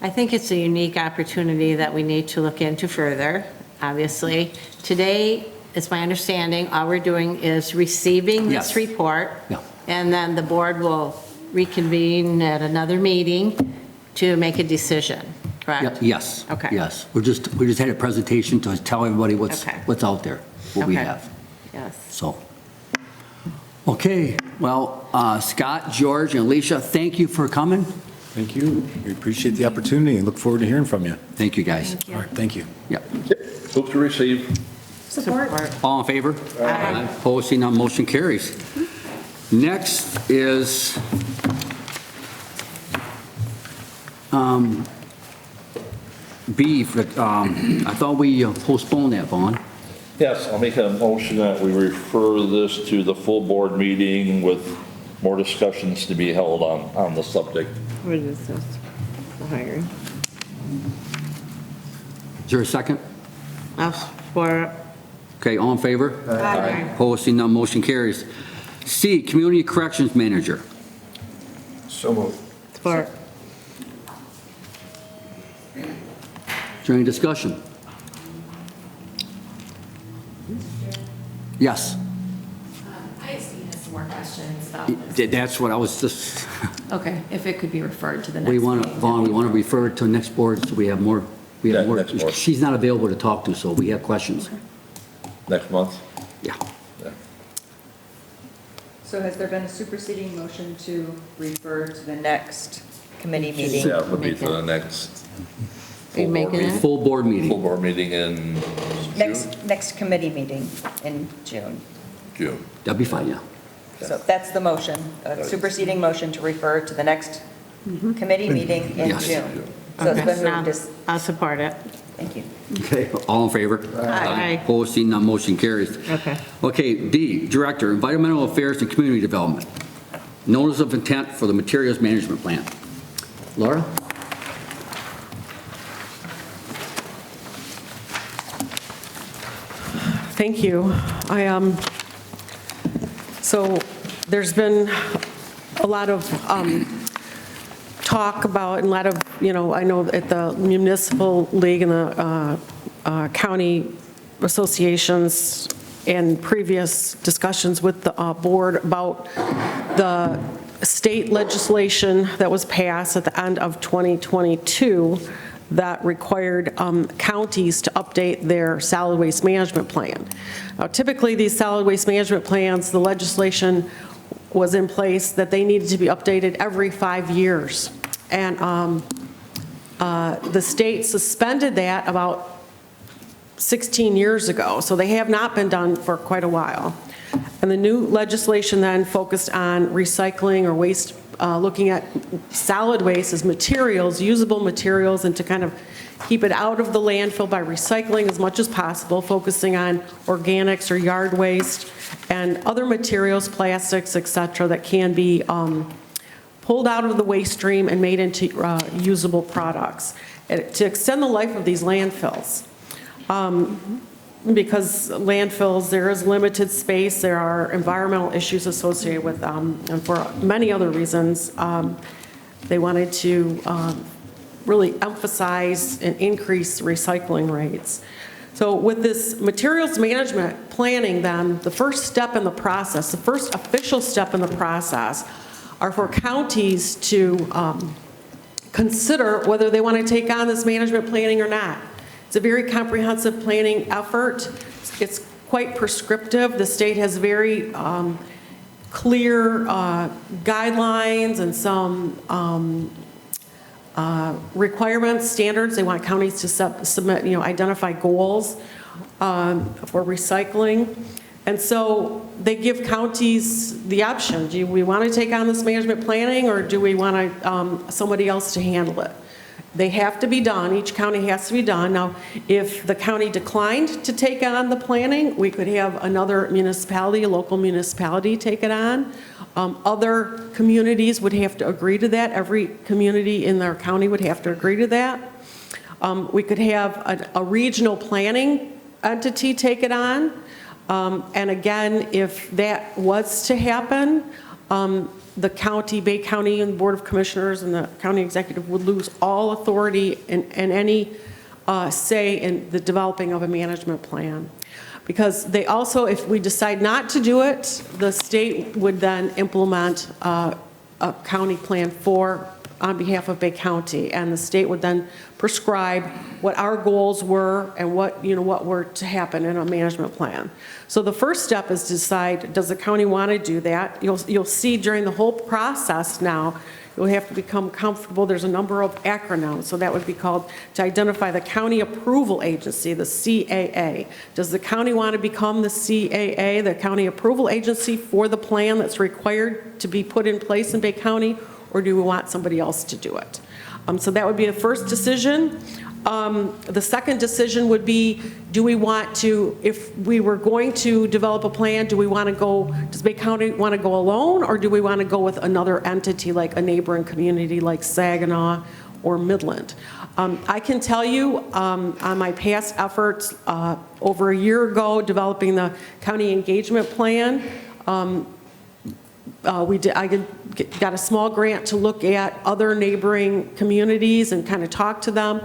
Speaker 5: I think it's a unique opportunity that we need to look into further, obviously. Today, it's my understanding, all we're doing is receiving
Speaker 1: Yes.
Speaker 5: this report.
Speaker 1: Yeah.
Speaker 5: And then the board will reconvene at another meeting to make a decision, correct?
Speaker 1: Yes.
Speaker 5: Okay.
Speaker 1: Yes. We just had a presentation to tell everybody what's
Speaker 5: Okay.
Speaker 1: out there, what we
Speaker 5: Okay.
Speaker 1: have.
Speaker 5: Yes.
Speaker 1: So, okay, well, Scott, George, and Alicia, thank you for coming.
Speaker 6: Thank you. We appreciate the opportunity and look forward to hearing from you.
Speaker 1: Thank you, guys.
Speaker 6: All right, thank you.
Speaker 1: Yep.
Speaker 4: Hope to receive.
Speaker 2: Support.
Speaker 1: All in favor? Aye. Opposed, seeing none, motion carries. Next is B, I thought we postponed that, Vaughn.
Speaker 4: Yes, I'll make a motion that we refer this to the full board meeting with more discussions to be held on the subject.
Speaker 5: What is this? The hiring.
Speaker 1: Is there a second?
Speaker 5: I'll support.
Speaker 1: Okay, all in favor?
Speaker 5: Aye.
Speaker 1: Opposed, seeing none, motion carries. C, Community Corrections Manager.
Speaker 4: So moved.
Speaker 5: Support.
Speaker 1: Is there any discussion? Yes.
Speaker 9: I just have some more questions about this.
Speaker 1: That's what I was just,
Speaker 9: Okay, if it could be referred to the next
Speaker 1: we want to,
Speaker 9: meeting.
Speaker 1: Vaughn, we want to refer it to the next board so we have more.
Speaker 4: Yeah, next board.
Speaker 1: She's not available to talk to, so we have questions.
Speaker 4: Next month?
Speaker 1: Yeah.
Speaker 4: Yeah.
Speaker 10: So has there been a superseding motion to refer to the next committee meeting?
Speaker 4: Yeah, it would be for the next.
Speaker 5: Are you making it?
Speaker 1: Full board
Speaker 4: Full
Speaker 1: meeting.
Speaker 4: board meeting in June?
Speaker 10: Next committee meeting in June.
Speaker 4: June.
Speaker 1: That'd be fine, yeah.
Speaker 10: So that's the motion, a superseding motion to refer to the next committee meeting in
Speaker 1: Yes.
Speaker 10: June. So it's
Speaker 5: Okay,
Speaker 10: been
Speaker 5: now
Speaker 10: moved as,
Speaker 5: I'll support it.
Speaker 10: thank you.
Speaker 1: Okay, all in favor?
Speaker 5: Aye.
Speaker 1: Opposed, seeing none, motion carries.
Speaker 5: Okay.
Speaker 1: Okay, D, Director, Environmental Affairs and Community Development. Notice of intent for the Materials Management Plan. Laura?
Speaker 11: Thank you. So there's been a lot of talk about, and a lot of, I know at the municipal league and the county associations and previous discussions with the board about the state legislation that was passed at the end of 2022 that required counties to update their solid waste management plan. Now, typically, these solid waste management plans, the legislation was in place that they needed to be updated every 5 years. And the state suspended that about 16 years ago, so they have not been done for quite a while. And the new legislation then focused on recycling or waste, looking at solid waste as materials, usable materials, and to kind of keep it out of the landfill by recycling as much as possible, focusing on organics or yard waste and other materials, plastics, et cetera, that can be pulled out of the waste stream and made into usable products to extend the life of these landfills. Because landfills, there is limited space, there are environmental issues associated with them, and for many other reasons, they wanted to really emphasize and increase recycling rates. So with this materials management planning then, the first step in the process, the first official step in the process are for counties to consider whether they want to take on this management planning or not. It's a very comprehensive planning effort. It's quite prescriptive. The state has very clear guidelines and some requirements, standards. They want counties to submit, identify goals for recycling. And so they give counties the option. Do we want to take on this management planning, or do we want somebody else to handle it? They have to be done. Each county has to be done. Now, if the county declined to take on the planning, we could have another municipality, a local municipality, take it on. Other communities would have to agree to that. Every community in their county would have to agree to that. We could have a regional planning entity take it on. And again, if that was to happen, the county, Bay County and the Board of Commissioners and the county executive would lose all authority and any say in the developing of a management plan. Because they also, if we decide not to do it, the state would then implement a county plan on behalf of Bay County, and the state would then prescribe what our goals were and what were to happen in a management plan. So the first step is to decide, does the county want to do that? You'll see during the whole process now, you'll have to become comfortable. There's a number of acronyms, so that would be called to identify the county approval agency, the CAA. Does the county want to become the CAA, the county approval agency for the plan that's required to be put in place in Bay County, or do we want somebody else to do it? So that would be the first decision. The second decision would be, do we want to, if we were going to develop a plan, do we want to go, does Bay County want to go alone, or do we want to go with another entity like a neighboring community like Saginaw or Midland? I can tell you on my past efforts over a year ago developing the county engagement plan, I got a small grant to look at other neighboring communities and kind of talk to them.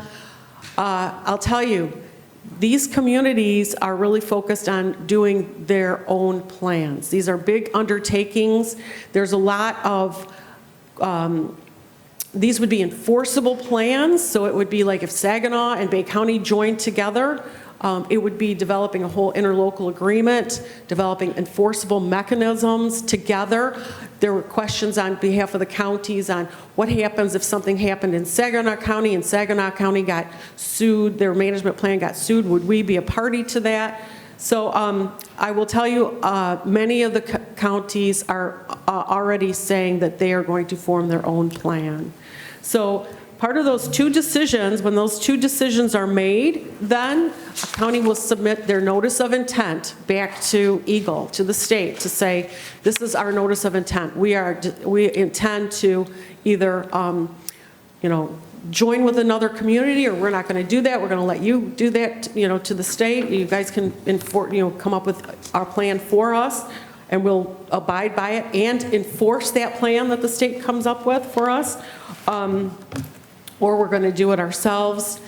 Speaker 11: I'll tell you, these communities are really focused on doing their own plans. These are big undertakings. There's a lot of, these would be enforceable plans, so it would be like if Saginaw and Bay County joined together, it would be developing a whole interlocal agreement, developing enforceable mechanisms together. There were questions on behalf of the counties on what happens if something happened in Saginaw County and Saginaw County got sued, their management plan got sued, would we be a party to that? So I will tell you, many of the counties are already saying that they are going to form their own plan. So part of those two decisions, when those two decisions are made, then a county will submit their notice of intent back to Eagle, to the state, to say, this is our notice of intent. We intend to either, join with another community, or we're not going to do that. We're going to let you do that, to the state. You guys can, come up with our plan for us, and we'll abide by it and enforce that plan that the state comes up with for us. Or we're going to do it ourselves.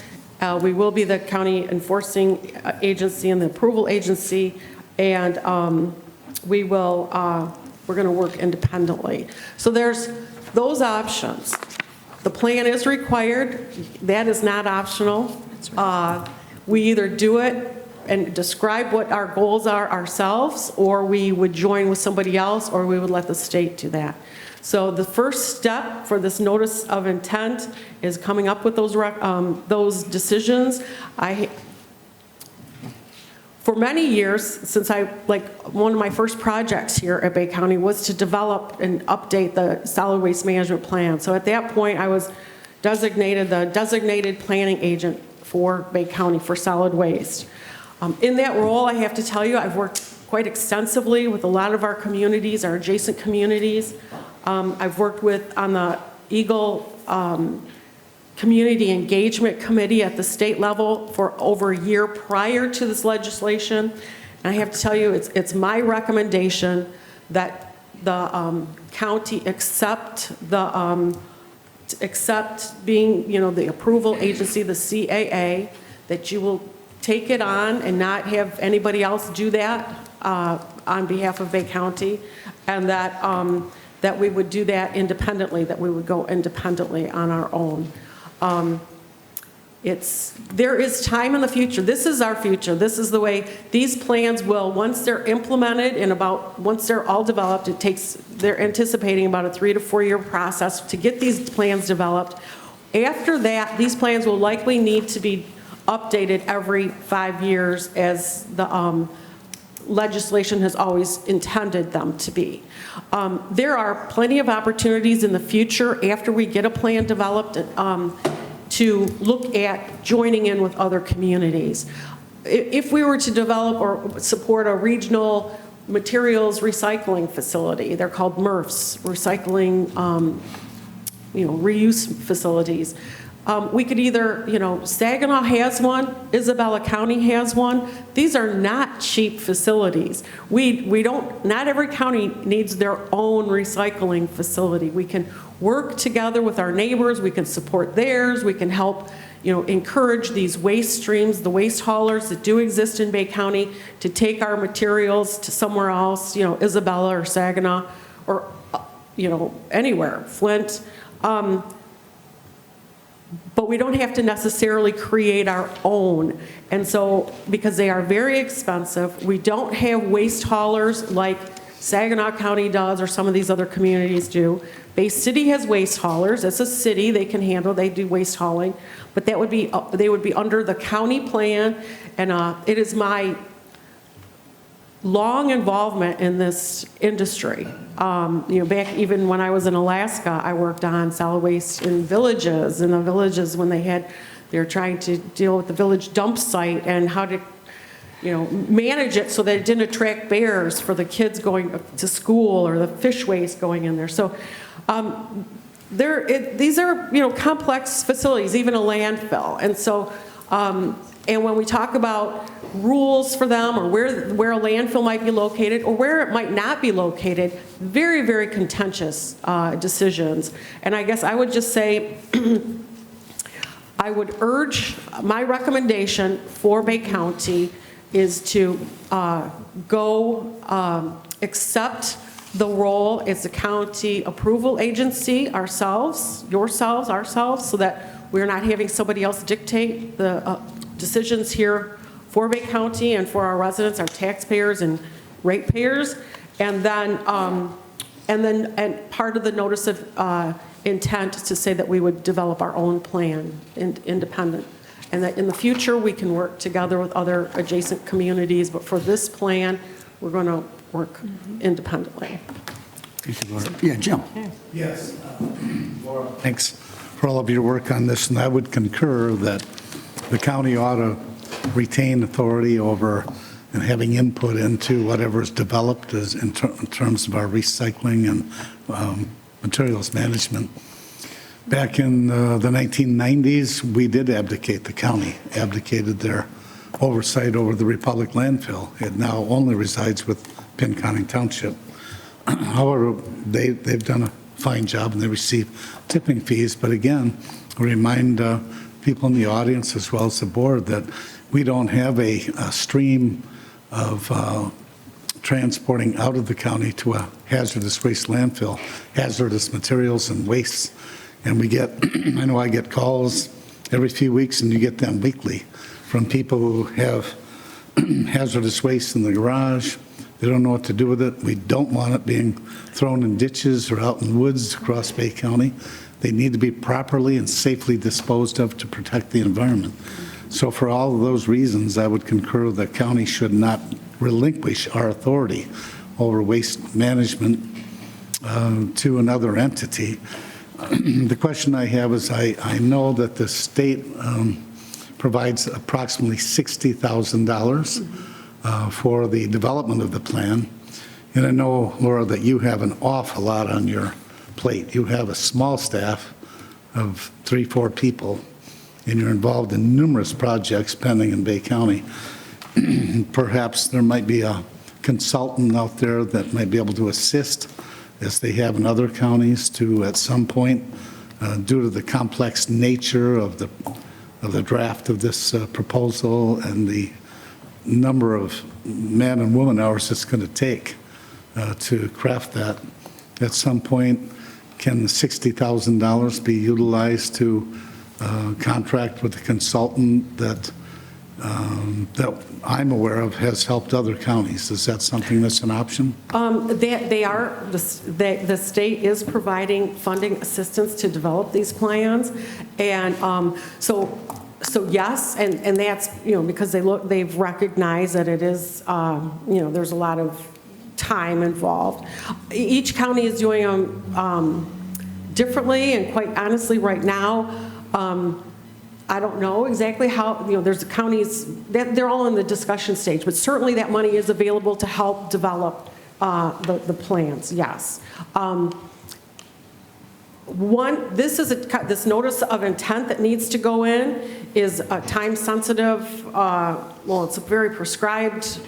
Speaker 11: We will be the county enforcing agency and the approval agency, and we're going to work independently. So there's those options. The plan is required. That is not optional. We either do it and describe what our goals are ourselves, or we would join with somebody else, or we would let the state do that. So the first step for this notice of intent is coming up with those decisions. For many years, since one of my first projects here at Bay County was to develop and update the solid waste management plan. So at that point, I was designated the designated planning agent for Bay County for solid waste. In that role, I have to tell you, I've worked quite extensively with a lot of our communities, our adjacent communities. I've worked on the Eagle Community Engagement Committee at the state level for over a year prior to this legislation. And I have to tell you, it's my recommendation that the county accept being, the approval agency, the CAA, that you will take it on and not have anybody else do that on behalf of Bay County, and that we would do that independently, that we would go independently on our own. There is time in the future. This is our future. This is the way these plans will, once they're implemented and once they're all developed, they're anticipating about a 3 to 4 year process to get these plans developed. After that, these plans will likely need to be updated every 5 years as the legislation has always intended them to be. There are plenty of opportunities in the future after we get a plan developed to look at joining in with other communities. If we were to develop or support a regional materials recycling facility, they're called MRFs, recycling, reuse facilities. We could either, Saginaw has one, Isabella County has one. These are not cheap facilities. Not every county needs their own recycling facility. We can work together with our neighbors, we can support theirs, we can help, encourage these waste streams, the waste haulers that do exist in Bay County to take our materials to somewhere else, Isabella or Saginaw or, anywhere, Flint. But we don't have to necessarily create our own. And so, because they are very expensive, we don't have waste haulers like Saginaw County does, or some of these other communities do. Bay City has waste haulers. It's a city, they can handle, they do waste hauling. But that would be, they would be under the county plan, and it is my long involvement in this industry. Back even when I was in Alaska, I worked on solid waste in villages, when they're trying to deal with the village dump site and how to, manage it so that it didn't attract bears for the kids going to school or the fish waste going in there. So these are, complex facilities, even a landfill. And so, and when we talk about rules for them or where a landfill might be located or where it might not be located, very, very contentious decisions. And I guess I would just say, I would urge, my recommendation for Bay County is to accept the role as a county approval agency ourselves, so that we're not having somebody else dictate the decisions here for Bay County and for our residents, our taxpayers and ratepayers. And then part of the notice of intent to say that we would develop our own plan independent. And that in the future, we can work together with other adjacent communities. But for this plan, we're going to work independently.
Speaker 1: Thank you, Laura. Yeah, Jim.
Speaker 3: Yes. Laura, thanks for all of your work on this, and I would concur that the county ought to retain authority over and having input into whatever is developed as in terms of our recycling and materials management. Back in the 1990s, we did abdicate, the county abdicated their oversight over the Republic landfill. It now only resides with Pinconning Township. However, they've done a fine job and they receive tipping fees. But again, I remind people in the audience as well as the board that we don't have a stream of transporting out of the county to a hazardous waste landfill, hazardous materials and wastes. And we get, I know I get calls every few weeks, and you get them weekly, from people who have hazardous waste in the garage. They don't know what to do with it. We don't want it being thrown in ditches or out in woods across Bay County. They need to be properly and safely disposed of to protect the environment. So for all of those reasons, I would concur that county should not relinquish our authority over waste management to another entity. The question I have is I know that the state provides approximately $60,000 for the development of the plan. And I know, Laura, that you have an awful lot on your plate. You have a small staff of 3-4 people, and you're involved in numerous projects pending in Bay County. Perhaps there might be a consultant out there that might be able to assist, as they have in other counties, to at some point, due to the complex nature of the draft of this proposal and the number of man and woman hours it's going to take to craft that, at some point, can the $60,000 be utilized to contract with a consultant that I'm aware of has helped other counties? Is that something that's an option?
Speaker 11: The state is providing funding assistance to develop these plans. And so yes, and that's, because they've recognized that it is, there's a lot of time involved. Each county is doing them differently, and quite honestly, right now, I don't know exactly how, there's counties, they're all in the discussion stage, but certainly that money is available to help develop the plans, yes. This notice of intent that needs to go in is a time-sensitive, it's a very prescribed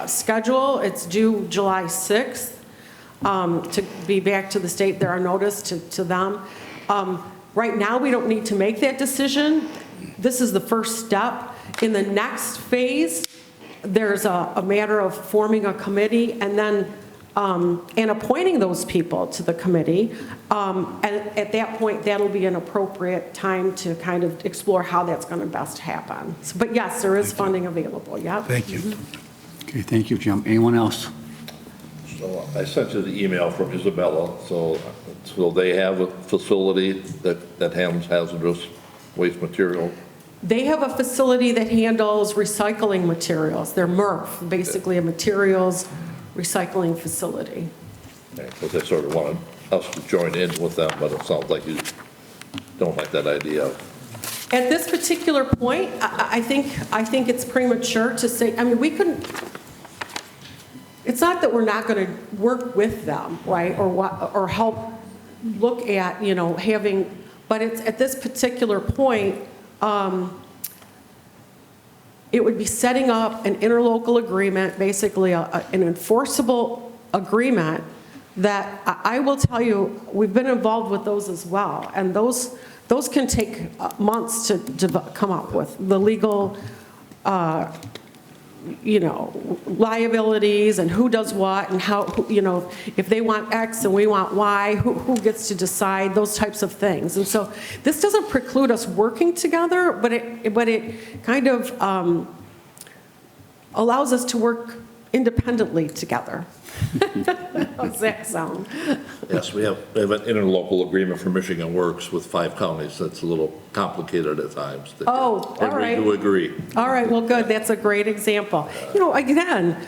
Speaker 11: schedule. It's due July 6th to be back to the state. There are notice to them. Right now, we don't need to make that decision. This is the first step. In the next phase, there's a matter of forming a committee and then and appointing those people to the committee. And at that point, that'll be an appropriate time to kind of explore how that's going to best happen. So, but yes, there is funding available. Yeah.
Speaker 3: Thank you.
Speaker 1: Okay, thank you, Jim. Anyone else?
Speaker 4: Well, I sent you the email from Isabella, so they have a facility that handles hazardous waste material.
Speaker 11: They have a facility that handles recycling materials. They're MRF, basically a materials recycling facility.
Speaker 4: Because they sort of wanted us to join in with them, but it sounds like you don't like that idea.
Speaker 11: At this particular point, I think it's premature to say, I mean, we couldn't, it's not that we're not going to work with them, right, or help look at, you know, having, but it's at this particular point, it would be setting up an interlocal agreement, basically an enforceable agreement that I will tell you, we've been involved with those as well, and those can take months to come up with the legal, you know, liabilities and who does what and how, you know, if they want X and we want Y, who gets to decide, those types of things. And so this doesn't preclude us working together, but it kind of allows us to work independently together. How's that sound?
Speaker 4: Yes, we have an interlocal agreement for Michigan Works with 5 counties. That's a little complicated at times.
Speaker 11: Oh, all right.
Speaker 4: We do agree.
Speaker 11: All right, well, good, that's a great example. You know, again,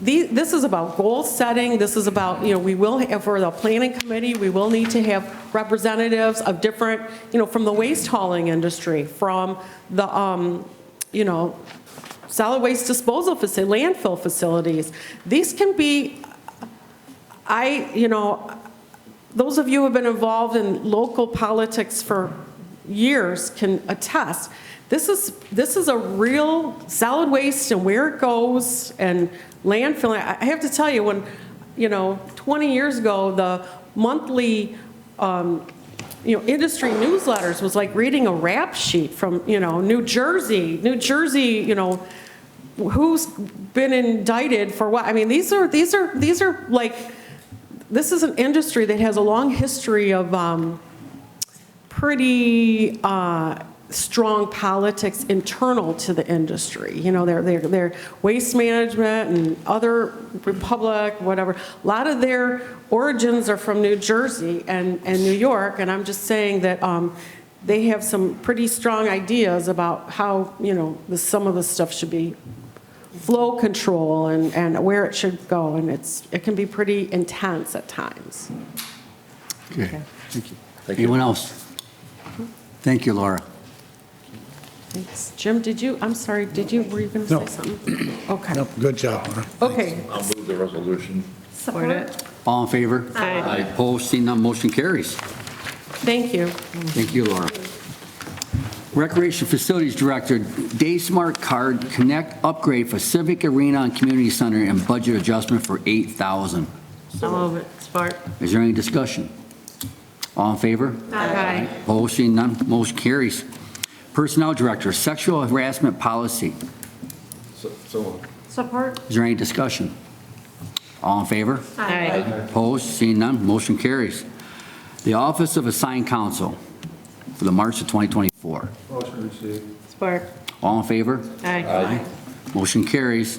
Speaker 11: this is about goal setting, this is about, you know, we will have, for the planning committee, we will need to have representatives of different, you know, from the waste hauling industry, from the, you know, solid waste disposal facility, landfill facilities. These can be, you know, those of you who have been involved in local politics for years can attest. This is a real solid waste and where it goes and landfill. I have to tell you, when, you know, 20 years ago, the monthly, you know, industry newsletters was like reading a rap sheet from, you know, New Jersey, you know, who's been indicted for what. I mean, these are like, this is an industry that has a long history of pretty strong politics internal to the industry. You know, their waste management and other Republic, whatever. A lot of their origins are from New Jersey and New York, and I'm just saying that they have some pretty strong ideas about how, you know, some of the stuff should be flow control and where it should go, and it can be pretty intense at times.
Speaker 1: Okay, thank you. Anyone else? Thank you, Laura.
Speaker 11: Thanks. Jim, were you going to say
Speaker 3: No.
Speaker 11: something? Okay.
Speaker 3: Nope, good job, Laura.
Speaker 11: Okay.
Speaker 4: I'll move the resolution.
Speaker 11: Support it.
Speaker 1: All in favor?
Speaker 11: Aye.
Speaker 1: Opposed, seeing none, motion carries.
Speaker 11: Thank you.
Speaker 1: Thank you, Laura. Recreation Facilities Director, Daysmart Card Connect upgrade for Civic Arena and Community Center and budget adjustment for $8,000.
Speaker 5: I'll move it. Support.
Speaker 1: Is there any discussion? All in favor?
Speaker 5: Aye.
Speaker 1: Opposed, seeing none, motion carries. Personnel Director, Sexual Harassment Policy.
Speaker 2: Support.
Speaker 1: Is there any discussion? All in favor?
Speaker 5: Aye.
Speaker 1: Opposed, seeing none, motion carries. The Office of Assigned Counsel for the March of 2024.
Speaker 6: Motion received.
Speaker 5: Support.
Speaker 1: All in favor?
Speaker 5: Aye.
Speaker 1: Motion carries.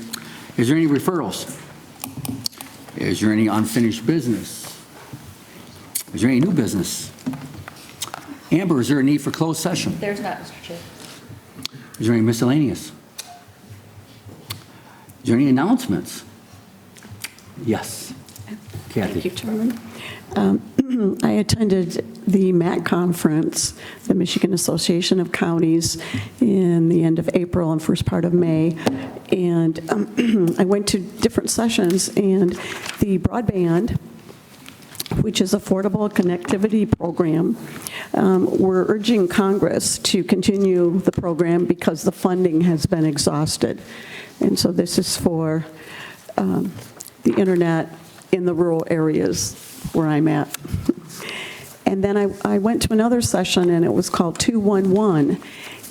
Speaker 1: Is there any referrals? Is there any unfinished business? Is there any new business? Amber, is there a need for closed session?
Speaker 10: There's not, Mr. Chair.
Speaker 1: Is there any miscellaneous? Is there any announcements? Yes. Kathy.
Speaker 8: Thank you, Chairman. I attended the MAC conference, the Michigan Association of Counties, in the end of April and first part of May. And I went to different sessions, and the broadband, which is Affordable Connectivity Program, we're urging Congress to continue the program because the funding has been exhausted. And so this is for the internet in the rural areas where I'm at. And then I went to another session, and it was called 211,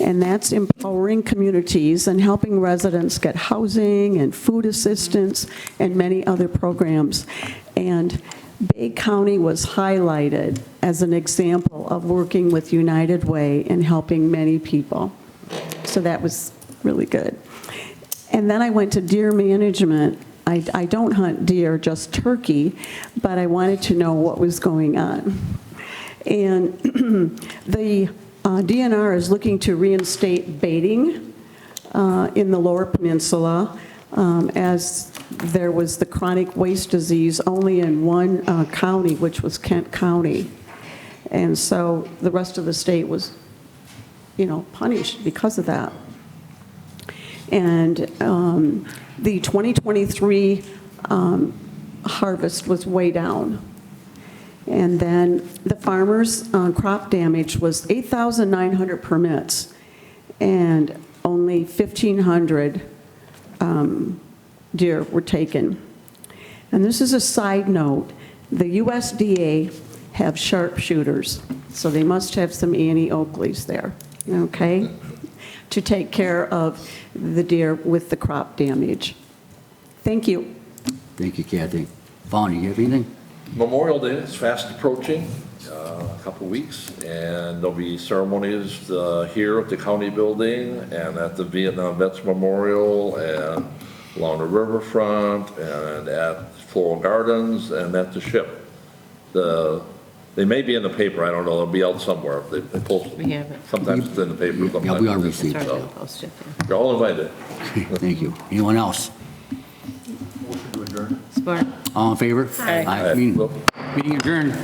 Speaker 8: and that's empowering communities and helping residents get housing and food assistance and many other programs. And Bay County was highlighted as an example of working with United Way and helping many people. So that was really good. And then I went to Deer Management I don't hunt deer, just turkey, but I wanted to know what was going on. And the DNR is looking to reinstate baiting in the Lower Peninsula, as there was the chronic waste disease only in one county, which was Kent County. And so the rest of the state was, punished because of that. And the 2023 harvest was way down. And then the farmers' crop damage was 8,900 permits, and only 1,500 deer were taken. And this is a side note, the USDA have sharpshooters, so they must have some Annie Oakleys there, okay, to take care of the deer with the crop damage. Thank you.
Speaker 1: Thank you, Kathy. Vaughn, you have anything?
Speaker 4: Memorial Day is fast approaching, a couple weeks, and there'll be ceremonies here at the county building and at the Vietnam Vets Memorial and along the riverfront and at Floral Gardens and at the ship. They may be in the paper, I don't know, they'll be out somewhere. They post,
Speaker 5: We have it.
Speaker 4: sometimes it's in the paper, sometimes.
Speaker 1: Yeah, we already
Speaker 4: it's-
Speaker 1: received it.
Speaker 5: Sorry, I'll post it.
Speaker 4: You're all invited.
Speaker 1: Thank you. Anyone else?
Speaker 6: Motion to adjourn.
Speaker 5: Support.
Speaker 1: All in favor?
Speaker 5: Aye.
Speaker 1: Meeting adjourned.